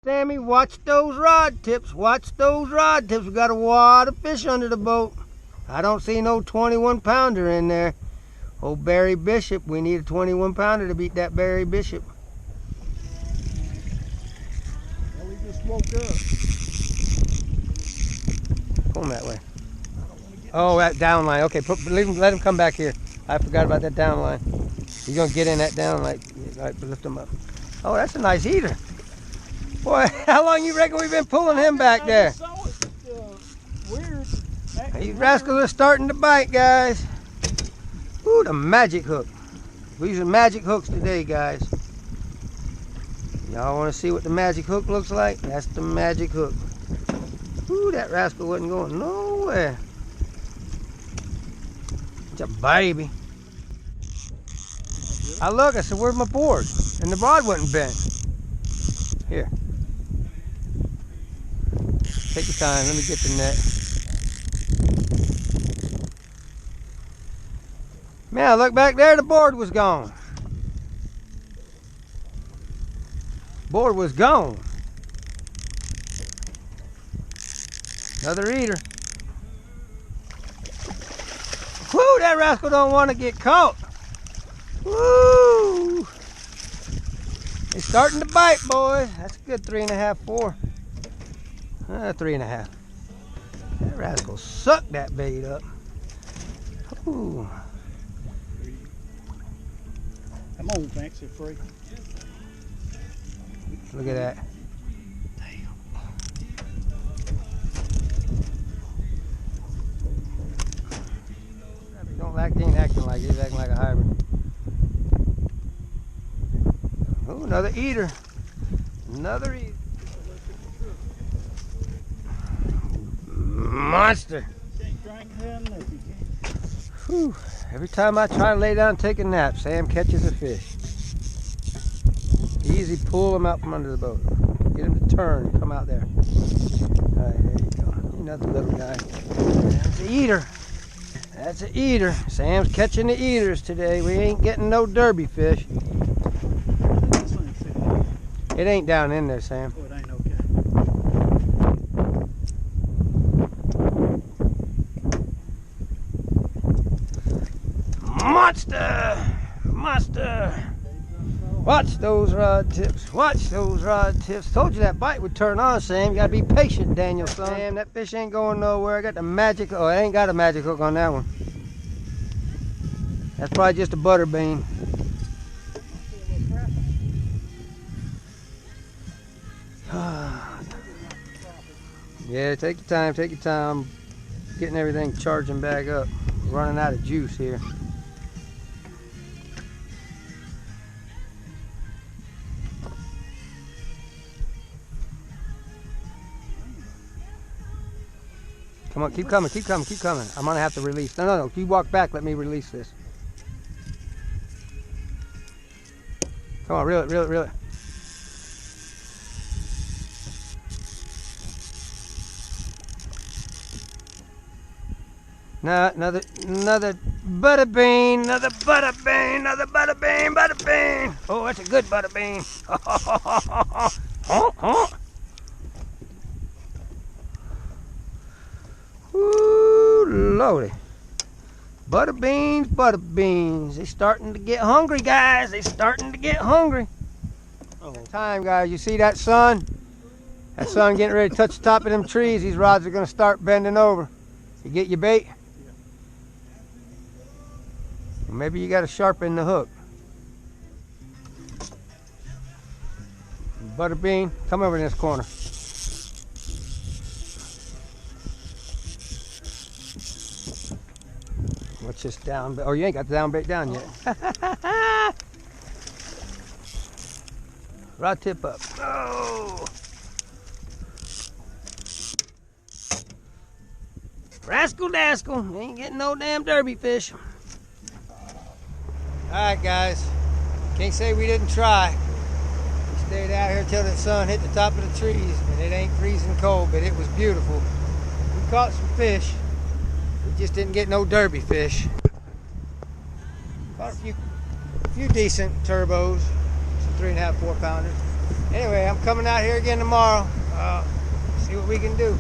Sammy, watch those rod tips. Watch those rod tips. We got a wad of fish under the boat. I don't see no 21-pounder in there. Old Barry Bishop. We need a 21-pounder to beat that Barry Bishop. Well, he just woke up. Pull him that way. Oh, that down line. Okay, let him come back here. I forgot about that down line. He's gonna get in that down line. Right, lift him up. Oh, that's a nice eater. Boy, how long you reckon we've been pulling him back there? I just saw it. Weird. These rascals are starting to bite, guys. Ooh, the magic hook. We're using magic hooks today, guys. Y'all want to see what the magic hook looks like? That's the magic hook. Ooh, that rascal wasn't going nowhere. It's a baby. I look, I said, where's my board? And the rod wasn't bent. Here. Take your time, let me get the net. Man, I look back there, the board was gone. Board was gone. Another eater. Whoo, that rascal don't want to get caught. Woo! It's starting to bite, boys. That's a good 3.5, 4. 3.5. That rascal sucked that bait up. Ooh. Come on, fancy free. Look at that. He ain't acting like he's acting like a hybrid. Oh, another eater. Another eater. Monster. Can't drink him if you can't. Whew. Every time I try to lay down and take a nap, Sam catches a fish. Easy, pull him out from under the boat. Get him to turn and come out there. All right, there you go. Another little guy. That's an eater. That's an eater. Sam's catching the eaters today. We ain't getting no derby fish. It ain't down in there, Sam. Oh, it ain't okay. Monster! Monster! Watch those rod tips. Watch those rod tips. Told you that bite would turn on, Sam. You gotta be patient, Daniel, son. Sam, that fish ain't going nowhere. I got the magic. Oh, I ain't got a magic hook on that one. That's probably just a butter bean. Yeah, take your time, take your time. Getting everything charging back up. Running out of juice here. Come on, keep coming, keep coming, keep coming. I'm gonna have to release. No, you walk back, let me release this. Come on, reel it, reel it, reel it. No, another butter bean, another butter bean, another butter bean, butter bean. Oh, that's a good butter bean. Ooh, lordy. Butter beans, butter beans. They're starting to get hungry, guys. They're starting to get hungry. Oh, time, guys. You see that sun? That sun getting ready to touch the top of them trees. These rods are going to start bending over. You get your bait? Maybe you got to sharpen the hook. Butter bean, come over in this corner. What's this down bait? Oh, you ain't got the down bait down yet. Rod tip up. Oh! Rascal Dascal, ain't getting no damn derby fish. Alright guys, can't say we didn't try. We stayed out here till the sun hit the top of the trees and it ain't freezing cold, but it was beautiful. We caught some fish, we just didn't get no derby fish. Caught a few decent turbos, some 3.5, 4 pounders. Anyway, I'm coming out here again tomorrow. See what we can do.